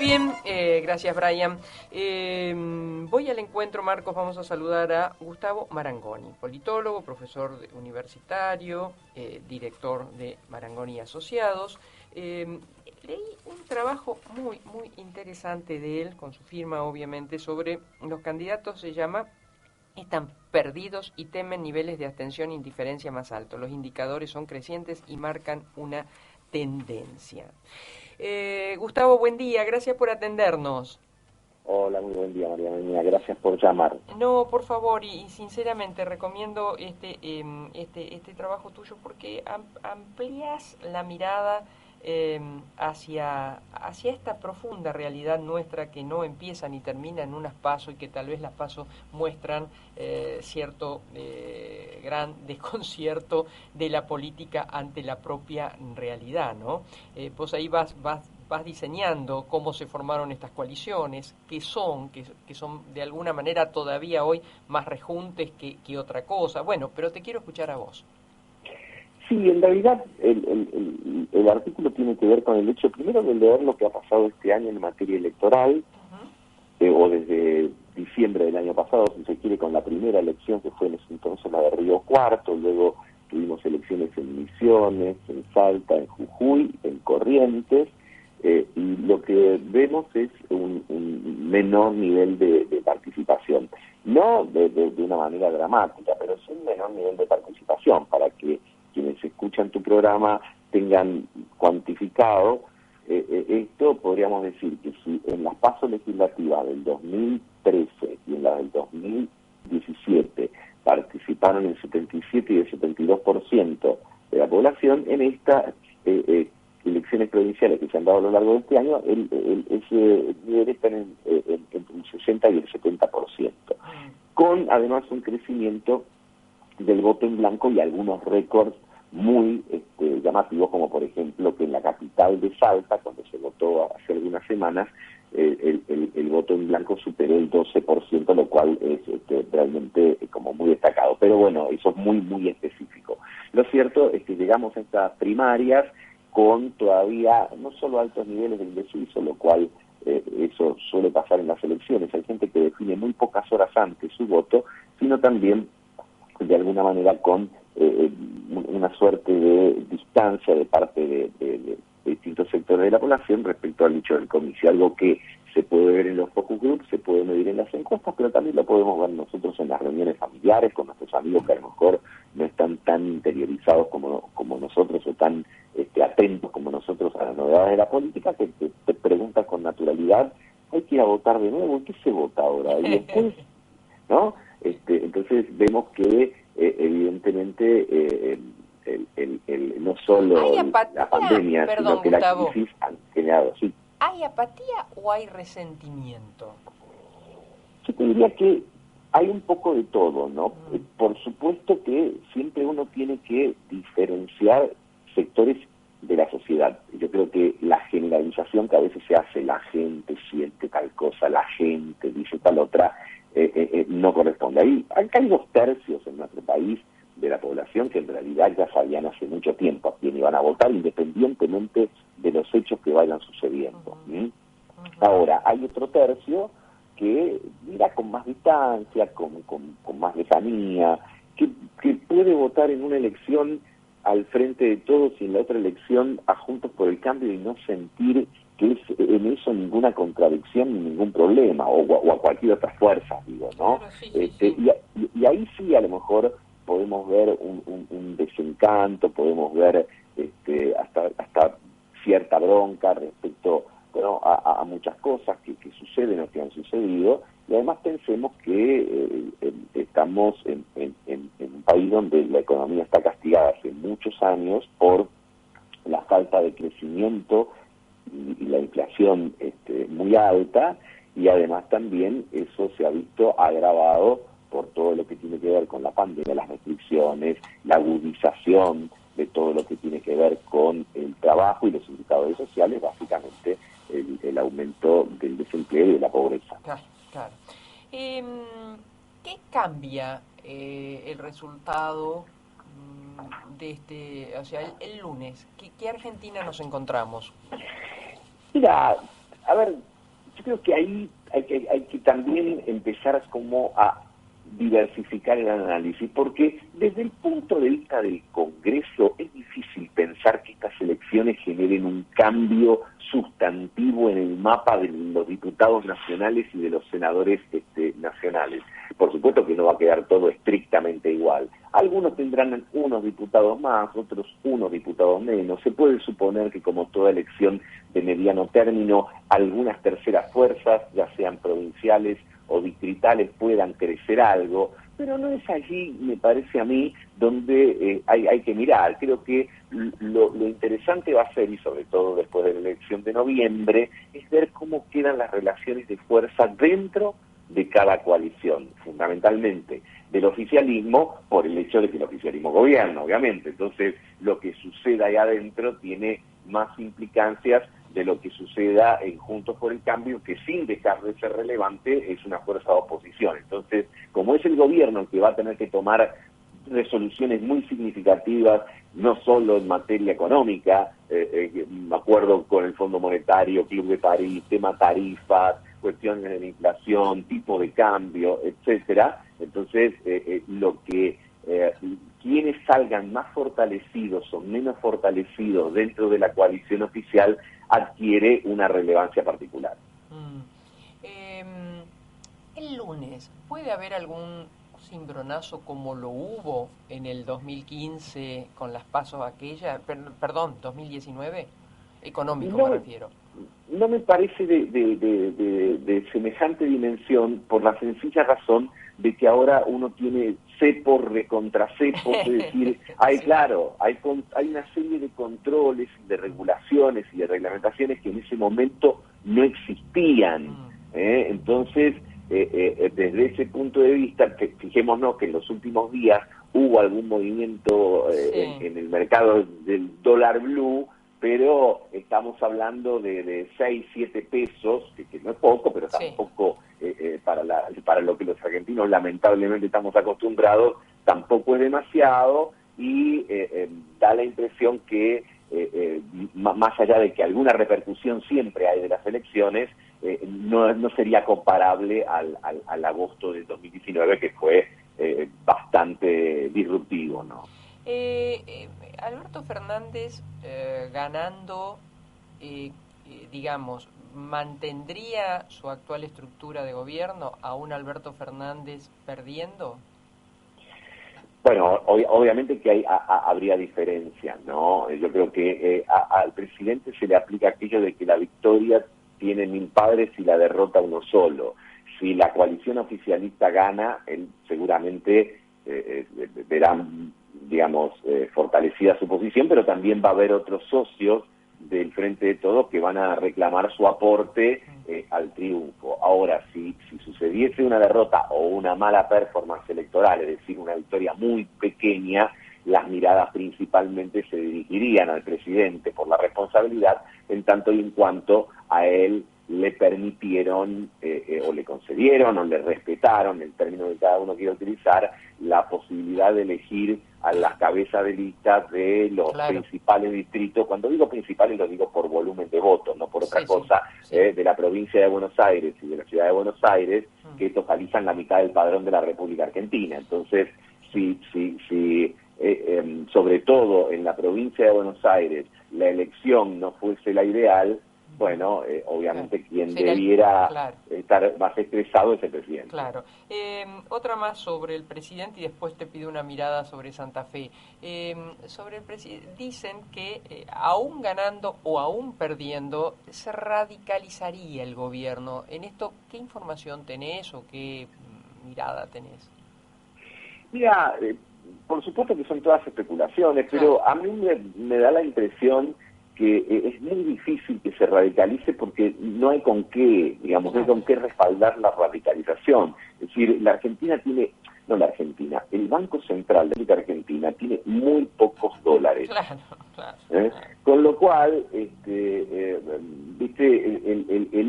bien, gracias Brian. Voy al encuentro, Marcos, vamos a saludar a Gustavo Marangoni, politólogo, profesor universitario, director de Marangoni Asociados. Leí un trabajo muy interesante de él, con su firma obviamente, sobre los candidatos, se llama "Están perdidos y temen niveles de abstención e indiferencia más altos. Los indicadores son crecientes y marcan una tendencia". Gustavo, buen día, gracias por atendernos. Hola, muy buen día, María Eugenia, gracias por llamar. No, por favor, y sinceramente recomiendo este trabajo tuyo porque amplias la mirada hacia esta profunda realidad nuestra que no empieza ni termina en unas PASO y que tal vez las PASO muestran cierto gran desconcierto de la política ante la propia realidad, ¿no? Vos ahí vas diseñando cómo se formaron estas coaliciones, que son de alguna manera todavía hoy más rejuntes que otra cosa. Bueno, pero te quiero escuchar a vos. Sí, en realidad el artículo tiene que ver con el hecho, primero, de leer lo que ha pasado este año en materia electoral, o desde diciembre del año pasado, si se quiere, con la primera elección, que fue en ese entonces la de Río Cuarto, luego tuvimos elecciones en Misiones, en Salta, en Jujuy, en Corrientes, y lo que vemos es un menor nivel de participación. No de una manera dramática, pero sí un menor nivel de participación, para que quienes escuchan tu programa tengan cuantificado esto. Podríamos decir que si en las PASO legislativas del 2013 y en las del 2017 participaron el 77 y el 72% de la población, en estas elecciones provinciales que se han dado a lo largo de este año, ese nivel está entre el 60 y el 70%, con además un crecimiento del voto en blanco y algunos récords muy llamativos, como por ejemplo que en la capital de Salta, cuando se votó hace algunas semanas, el voto en blanco superó el 12%, lo cual es realmente como muy destacado. Pero bueno, eso es muy específico. Lo cierto es que llegamos a estas primarias con todavía no solo altos niveles de indeciso, lo cual eso suele pasar en las elecciones. Hay gente que define muy pocas horas antes su voto, sino también de alguna manera con una suerte de distancia de parte de distintos sectores de la población respecto al hecho del comicio, algo que se puede ver en los focus groups, se puede medir en las encuestas, pero también lo podemos ver nosotros en las reuniones familiares con nuestros amigos que a lo mejor no están tan interiorizados como nosotros, o tan atentos como nosotros a las novedades de la política, que te preguntas con naturalidad: hay que ir a votar de nuevo, ¿qué se vota ahora? Y después, ¿no? Entonces vemos que evidentemente no solo la pandemia, sino que Gustavo, la crisis han generado, sí. ¿Hay apatía o hay resentimiento? Yo te diría que hay un poco de todo, ¿no? Por supuesto que siempre uno tiene que diferenciar sectores de la sociedad. Yo creo que la generalización que a veces se hace, la gente siente tal cosa, la gente dice tal otra, no corresponde. Hay 2/3 en nuestro país de la población que en realidad ya sabían hace mucho tiempo a quién iban a votar, independientemente de los hechos que vayan sucediendo. Ahora, hay otro tercio que mira con más distancia, con más lejanía, que puede votar en una elección al frente de todos y en la otra elección a Juntos por el Cambio y no sentir que es en eso ninguna contradicción ni ningún problema, o a cualquier otra fuerza, digo, ¿no? Claro, sí. Y ahí sí a lo mejor podemos ver un desencanto, podemos ver hasta cierta bronca respecto, bueno, a muchas cosas que suceden o que han sucedido. Y además pensemos que estamos en un país donde la economía está castigada hace muchos años por la falta de crecimiento y la inflación muy alta, y además también eso se ha visto agravado por todo lo que tiene que ver con la pandemia, las restricciones, la agudización de todo lo que tiene que ver con el trabajo y los indicadores sociales, básicamente el aumento del desempleo y de la pobreza. Claro. ¿Qué cambia el resultado de el lunes? ¿Qué Argentina nos encontramos? Mira, a ver, yo creo que ahí hay que también empezar como a diversificar el análisis, porque desde el punto de vista del Congreso es difícil pensar que estas elecciones generen un cambio sustantivo en el mapa de los diputados nacionales y de los senadores nacionales. Por supuesto que no va a quedar todo estrictamente igual. Algunos tendrán unos diputados más, otros unos diputados menos. Se puede suponer que, como toda elección de mediano término, algunas terceras fuerzas, ya sean provinciales o distritales, puedan crecer algo, pero no es allí, me parece a mí, donde hay que mirar. Creo que lo interesante va a ser, y sobre todo después de la elección de noviembre, es ver cómo quedan las relaciones de fuerza dentro de cada coalición, fundamentalmente del oficialismo, por el hecho de que el oficialismo gobierna, obviamente. Entonces, lo que suceda ahí adentro tiene más implicancias de lo que suceda en Juntos por el Cambio, que sin dejar de ser relevante es una fuerza de oposición. Entonces, como es el gobierno el que va a tener que tomar resoluciones muy significativas, no solo en materia económica, me acuerdo con el Fondo Monetario, Club de París, tema tarifas, cuestiones de la inflación, tipo de cambio, etcétera. Entonces, quienes salgan más fortalecidos o menos fortalecidos dentro de la coalición oficial adquiere una relevancia particular. El lunes, ¿puede haber algún cimbronazo como lo hubo en el 2015 con las pasos aquellas, perdón, 2019? Económico me refiero. No me parece de semejante dimensión, por la sencilla razón de que ahora uno tiene cepo recontra cepo, es decir, hay una serie de controles, de regulaciones y de reglamentaciones que en ese momento no existían. Entonces, desde ese punto de vista, fijémonos que en los últimos días hubo algún movimiento en el mercado del dólar blue, pero estamos hablando de 6, 7 pesos, que no es poco, pero tampoco para lo que los argentinos lamentablemente estamos acostumbrados, tampoco es demasiado, y da la impresión que más allá de que alguna repercusión siempre hay de las elecciones, no sería comparable al agosto del 2019, que fue bastante disruptivo, ¿no? Alberto Fernández ganando, digamos, ¿mantendría su actual estructura de gobierno a un Alberto Fernández perdiendo? Bueno, obviamente que habría diferencias, ¿no? Yo creo que al presidente se le aplica aquello de que la victoria tiene 1000 padres y la derrota uno solo. Si la coalición oficialista gana, él seguramente verá, digamos, fortalecida su posición, pero también va a haber otros socios del Frente de Todos que van a reclamar su aporte al triunfo. Ahora, si sucediese una derrota o una mala performance electoral, es decir, una victoria muy pequeña, las miradas principalmente se dirigirían al presidente por la responsabilidad, en tanto y en cuanto a él le permitieron o le concedieron o le respetaron, el término que cada uno quiere utilizar, la posibilidad de elegir a las cabezas de listas de los principales distritos. Cuando digo principales lo digo por volumen de votos, no por otra cosa, de la provincia de Buenos Aires y de la ciudad de Buenos Aires, que totalizan la mitad del padrón de la República Argentina. Entonces, sobre todo en la provincia de Buenos Aires, la elección no fuese la ideal, bueno, obviamente quien debiera estar más estresado es el presidente. Claro. Otra más sobre el presidente y después te pido una mirada sobre Santa Fe. Sobre el presidente, dicen que aún ganando o aún perdiendo, se radicalizaría el gobierno. En esto, ¿qué información tenés o qué mirada tenés? Mira, por supuesto que son todas especulaciones, pero a mí me da la impresión que es muy difícil que se radicalice porque no hay con qué, digamos, no hay con qué respaldar la radicalización. Es decir, el Banco Central de la Argentina tiene muy pocos dólares. Con lo cual, el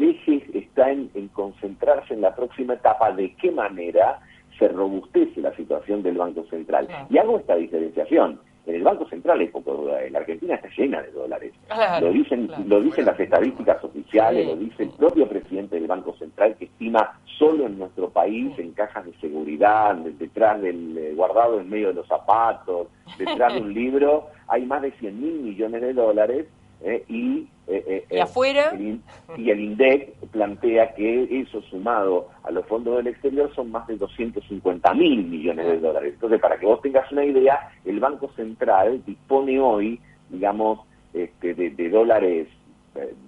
eje está en concentrarse en la próxima etapa de qué manera se robustece la situación del Banco Central. Y hago esta diferenciación. En el Banco Central hay poco dólares, la Argentina está llena de dólares. Claro, Lo dicen las estadísticas oficiales, Sí. lo dice el propio presidente del Banco Central, que estima solo en nuestro país, en cajas de seguridad, detrás del guardado en medio de los zapatos, detrás de un libro, hay más de 100.000 millones de dólares. Y afuera el INDEC plantea que eso sumado a los fondos del exterior son más de 250.000 millones de dólares. Entonces, para que vos tengas una idea, el Banco Central dispone hoy, digamos, de dólares,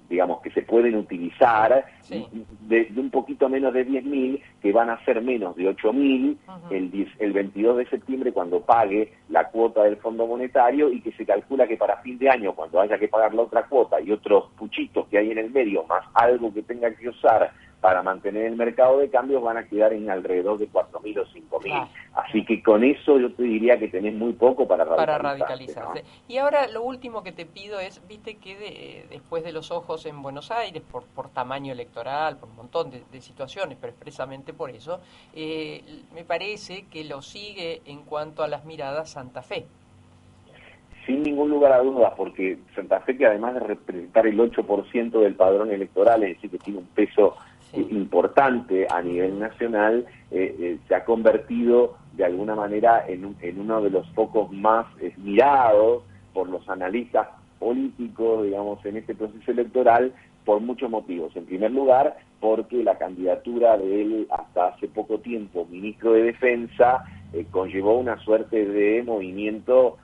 digamos, que se pueden utilizar, Sí. de un poquito menos de 10.000, que van a ser menos de 8.000 el 22 de septiembre, cuando pague la cuota del Fondo Monetario, y que se calcula que para fin de año, cuando haya que pagar la otra cuota y otros puchitos que hay en el medio, más algo que tenga que usar para mantener el mercado de cambios, van a quedar en alrededor de 4.000 o 5.000. Claro. Así que con eso yo te diría que tenés muy poco para radicalizarse. ¿No? Y ahora lo último que te pido es, viste que después de los ojos en Buenos Aires, por tamaño electoral, por un montón de situaciones, pero expresamente por eso, me parece que lo sigue en cuanto a las miradas Santa Fe. Sin ningún lugar a dudas, porque Santa Fe, que además de representar el 8% del padrón electoral, es decir, que tiene un peso importante a nivel nacional, se ha convertido de alguna manera en uno de los focos más mirados por los analistas políticos, digamos, en este proceso electoral, por muchos motivos. En primer lugar, porque la candidatura de él, hasta hace poco tiempo ministro de Defensa, conllevó una suerte de movimiento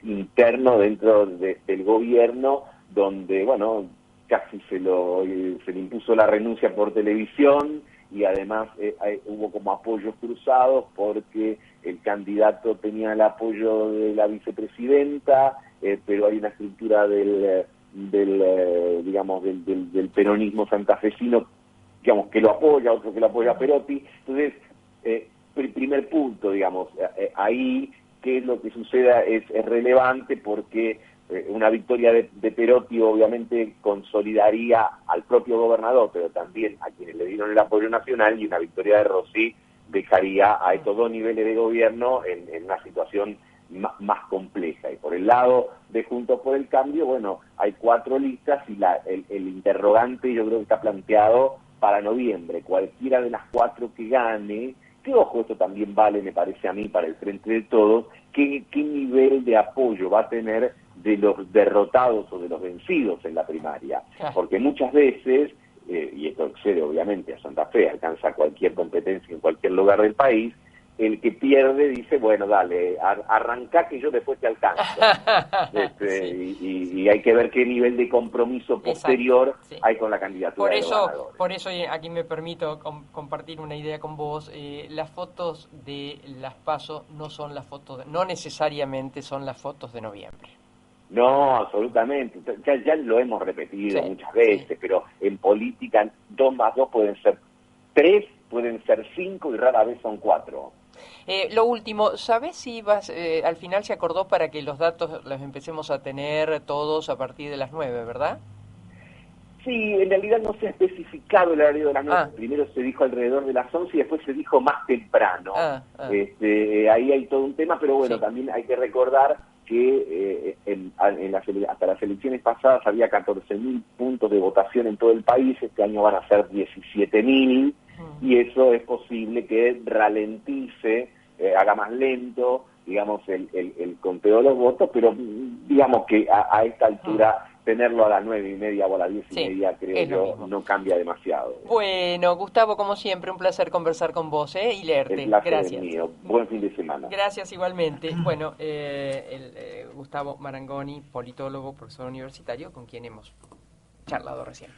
interno dentro del gobierno, donde, bueno, casi se le impuso la renuncia por televisión, y además hubo como apoyos cruzados porque el candidato tenía el apoyo de la vicepresidenta, pero hay una estructura del peronismo santafesino, digamos, que lo apoya, otro que lo apoya a Perotti. Entonces, el primer punto, digamos, ahí, qué es lo que suceda es relevante, porque una victoria de Perotti obviamente consolidaría al propio gobernador, pero también a quienes le dieron el apoyo nacional, y una victoria de Rossi dejaría a estos dos niveles de gobierno en una situación más compleja. Y por el lado de Juntos por el Cambio, bueno, hay 4 listas, y el interrogante yo creo que está planteado para noviembre. Cualquiera de las 4 que gane, que ojo, esto también vale, me parece a mí, para el Frente de Todos, qué nivel de apoyo va a tener de los derrotados o de los vencidos en la primaria. Porque muchas veces, y esto excede obviamente a Santa Fe, alcanza cualquier competencia en cualquier lugar del país, el que pierde dice, bueno, dale, arrancá que yo después te alcanzo. Y hay que ver qué nivel de compromiso posterior hay con la candidatura de gobernadores. Por eso aquí me permito compartir una idea con vos. Las fotos de las PASO no son las fotos, no necesariamente son las fotos de noviembre. No, absolutamente. Ya lo hemos repetido muchas veces, pero en política 2 más 2 pueden ser 3, pueden ser 5 y rara vez son 4. Lo último, ¿sabés si al final se acordó para que los datos los empecemos a tener todos a partir de las 9, ¿verdad? Sí, en realidad no se ha especificado el horario de las 9. Primero se dijo alrededor de las 11 y después se dijo más temprano. Ahí hay todo un tema, pero bueno, también hay que recordar que hasta las elecciones pasadas había 14.000 puntos de votación en todo el país. Este año van a ser 17.000, y eso es posible que ralentice, haga más lento, digamos, el conteo de los votos, pero digamos que a esta altura tenerlo a las 9:30 o a las 10:30, creo yo, no cambia demasiado. Bueno, Gustavo, como siempre, un placer conversar con vos y leerte. El placer Gracias. Es mío. Buen fin de semana. Gracias igualmente. Bueno, Gustavo Marangoni, politólogo, profesor universitario, con quien hemos charlado recién.